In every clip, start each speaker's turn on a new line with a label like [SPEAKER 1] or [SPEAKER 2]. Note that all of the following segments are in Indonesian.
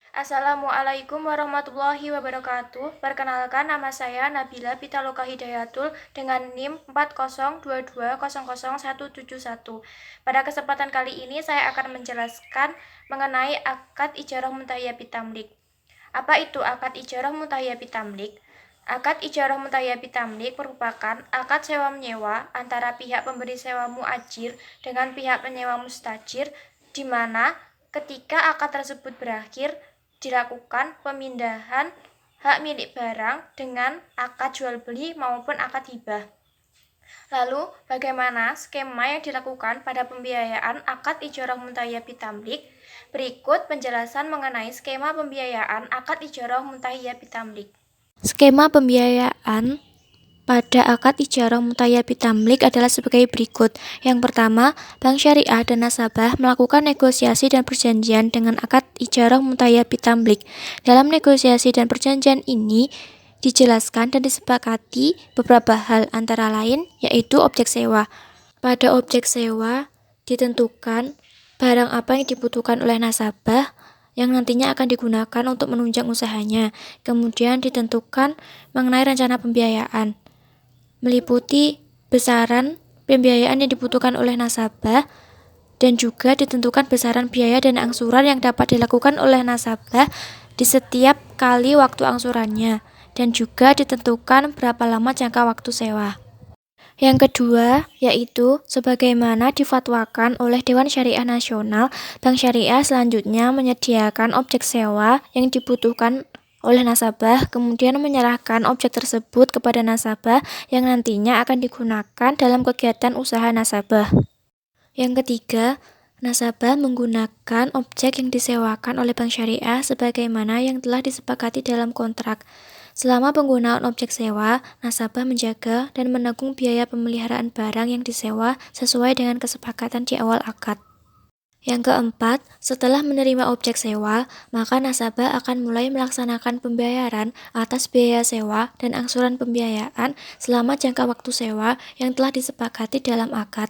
[SPEAKER 1] Assalamualaikum warahmatullahi wabarakatuh. Perkenalkan, nama saya Nabila Pitaloka Hidayatul dengan NIM 4022000171. Pada kesempatan kali ini saya akan menjelaskan mengenai akad ijarah muntahiyyah bitamlik. Apa itu akad ijarah muntahiyyah bitamlik? Akad ijarah muntahiyyah bitamlik merupakan akad sewa menyewa antara pihak pemberi sewa muajir dengan pihak penyewa mustajir, di mana ketika akad tersebut berakhir dilakukan pemindahan hak milik barang dengan akad jual beli maupun akad hibah. Lalu, bagaimana skema yang dilakukan pada pembiayaan akad ijarah muntahiyyah bitamlik? Berikut penjelasan mengenai skema pembiayaan akad ijarah muntahiyyah bitamlik. Skema pembiayaan pada akad ijarah muntahiyyah bitamlik adalah sebagai berikut. Yang pertama, Bank Syariah dan nasabah melakukan negosiasi dan perjanjian dengan akad ijarah muntahiyyah bitamlik. Dalam negosiasi dan perjanjian ini dijelaskan dan disepakati beberapa hal, antara lain yaitu objek sewa. Pada objek sewa ditentukan barang apa yang dibutuhkan oleh nasabah yang nantinya akan digunakan untuk menunjang usahanya. Kemudian ditentukan mengenai rencana pembiayaan, meliputi besaran pembiayaan yang dibutuhkan oleh nasabah, dan juga ditentukan besaran biaya dan angsuran yang dapat dilakukan oleh nasabah di setiap kali waktu angsurannya, dan juga ditentukan berapa lama jangka waktu sewa. Yang kedua, yaitu sebagaimana difatwakan oleh Dewan Syariah Nasional, Bank Syariah selanjutnya menyediakan objek sewa yang dibutuhkan oleh nasabah, kemudian menyerahkan objek tersebut kepada nasabah yang nantinya akan digunakan dalam kegiatan usaha nasabah. Yang ketiga, nasabah menggunakan objek yang disewakan oleh Bank Syariah sebagaimana yang telah disepakati dalam kontrak. Selama penggunaan objek sewa, nasabah menjaga dan menanggung biaya pemeliharaan barang yang disewa sesuai dengan kesepakatan di awal akad. Yang keempat, setelah menerima objek sewa, maka nasabah akan mulai melaksanakan pembayaran atas biaya sewa dan angsuran pembiayaan selama jangka waktu sewa yang telah disepakati dalam akad.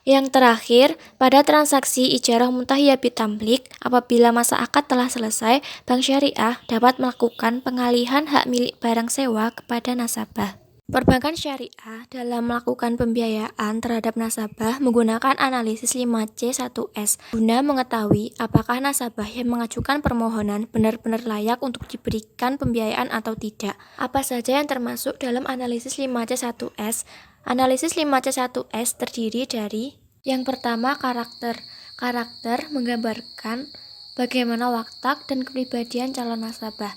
[SPEAKER 1] Yang terakhir, pada transaksi ijarah muntahiyyah bitamlik, apabila masa akad telah selesai, Bank Syariah dapat melakukan pengalihan hak milik barang sewa kepada nasabah. Perbankan syariah dalam melakukan pembiayaan terhadap nasabah menggunakan analisis 5C1S guna mengetahui apakah nasabah yang mengajukan permohonan benar-benar layak untuk diberikan pembiayaan atau tidak. Apa saja yang termasuk dalam analisis 5C1S? Analisis 5C1S terdiri dari: yang pertama, karakter. Karakter menggambarkan bagaimana watak dan kepribadian calon nasabah.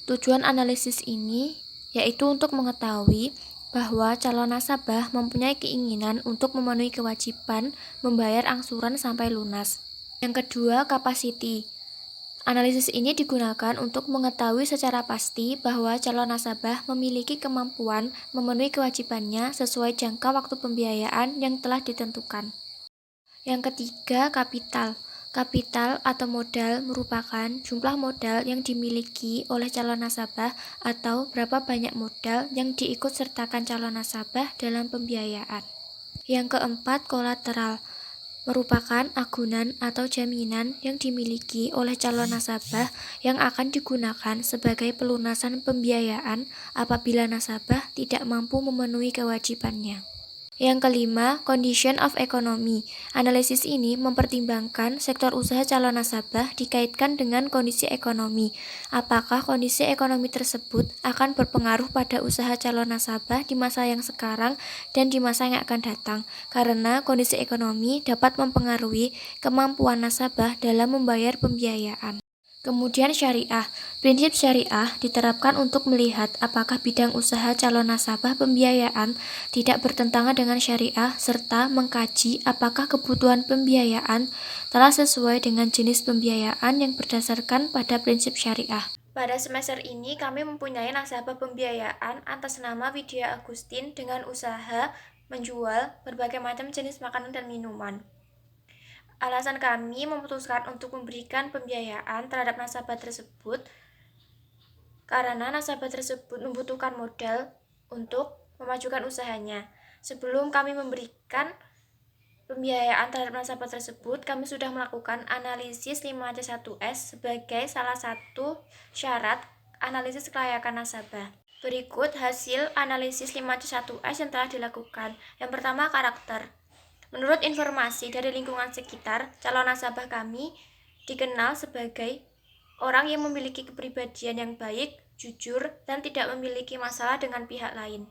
[SPEAKER 1] Tujuan analisis ini yaitu untuk mengetahui bahwa calon nasabah mempunyai keinginan untuk memenuhi kewajiban membayar angsuran sampai lunas. Yang kedua, capacity. Analisis ini digunakan untuk mengetahui secara pasti bahwa calon nasabah memiliki kemampuan memenuhi kewajibannya sesuai jangka waktu pembiayaan yang telah ditentukan. Yang ketiga, kapital. Kapital atau modal merupakan jumlah modal yang dimiliki oleh calon nasabah atau berapa banyak modal yang diikutsertakan calon nasabah dalam pembiayaan. Yang keempat, kolateral merupakan agunan atau jaminan yang dimiliki oleh calon nasabah yang akan digunakan sebagai pelunasan pembiayaan apabila nasabah tidak mampu memenuhi kewajibannya. Yang kelima, condition of economy. Analisis ini mempertimbangkan sektor usaha calon nasabah dikaitkan dengan kondisi ekonomi. Apakah kondisi ekonomi tersebut akan berpengaruh pada usaha calon nasabah di masa yang sekarang dan di masa yang akan datang, karena kondisi ekonomi dapat mempengaruhi kemampuan nasabah dalam membayar pembiayaan. Kemudian syariah. Prinsip syariah diterapkan untuk melihat apakah bidang usaha calon nasabah pembiayaan tidak bertentangan dengan syariah serta mengkaji apakah kebutuhan pembiayaan telah sesuai dengan jenis pembiayaan yang berdasarkan pada prinsip syariah. Pada semester ini kami mempunyai nasabah pembiayaan atas nama Widya Agustin dengan usaha menjual berbagai macam jenis makanan dan minuman. Alasan kami memutuskan untuk memberikan pembiayaan terhadap nasabah tersebut karena nasabah tersebut membutuhkan modal untuk memajukan usahanya. Sebelum kami memberikan pembiayaan terhadap nasabah tersebut, kami sudah melakukan analisis 5C1S sebagai salah satu syarat analisis kelayakan nasabah. Berikut hasil analisis 5C1S yang telah dilakukan. Yang pertama, karakter. Menurut informasi dari lingkungan sekitar, calon nasabah kami dikenal sebagai orang yang memiliki kepribadian yang baik, jujur, dan tidak memiliki masalah dengan pihak lain.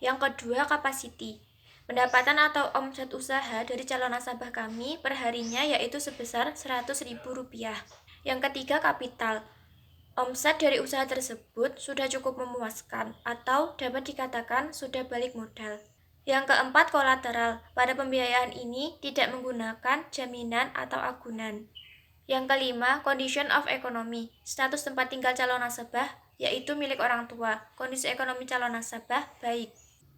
[SPEAKER 1] Yang kedua, capacity. Pendapatan atau omset usaha dari calon nasabah kami perharinya yaitu sebesar Rp100.000. Yang ketiga, kapital. Omset dari usaha tersebut sudah cukup memuaskan atau dapat dikatakan sudah balik modal. Yang keempat, kolateral. Pada pembiayaan ini tidak menggunakan jaminan atau agunan. Yang kelima, condition of economy. Status tempat tinggal calon nasabah yaitu milik orang tua. Kondisi ekonomi calon nasabah baik.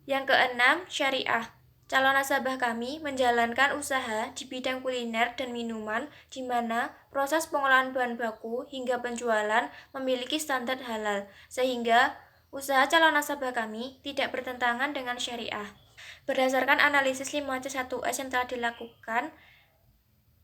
[SPEAKER 1] Yang keenam, syariah. Calon nasabah kami menjalankan usaha di bidang kuliner dan minuman, di mana proses pengolahan bahan baku hingga penjualan memiliki standar halal, sehingga usaha calon nasabah kami tidak bertentangan dengan syariah. Berdasarkan analisis 5C1S yang telah dilakukan,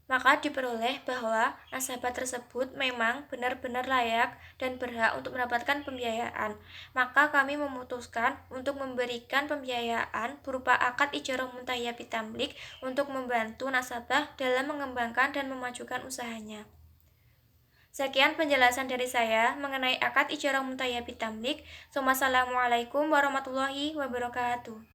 [SPEAKER 1] maka diperoleh bahwa nasabah tersebut memang benar-benar layak dan berhak untuk mendapatkan pembiayaan. Maka kami memutuskan untuk memberikan pembiayaan berupa akad ijarah muntahiyah pitamlik untuk membantu nasabah dalam mengembangkan dan memajukan usahanya. Sekian penjelasan dari saya mengenai akad ijarah muntahiyah pitamlik. Wassalamualaikum warahmatullahi wabarakatuh.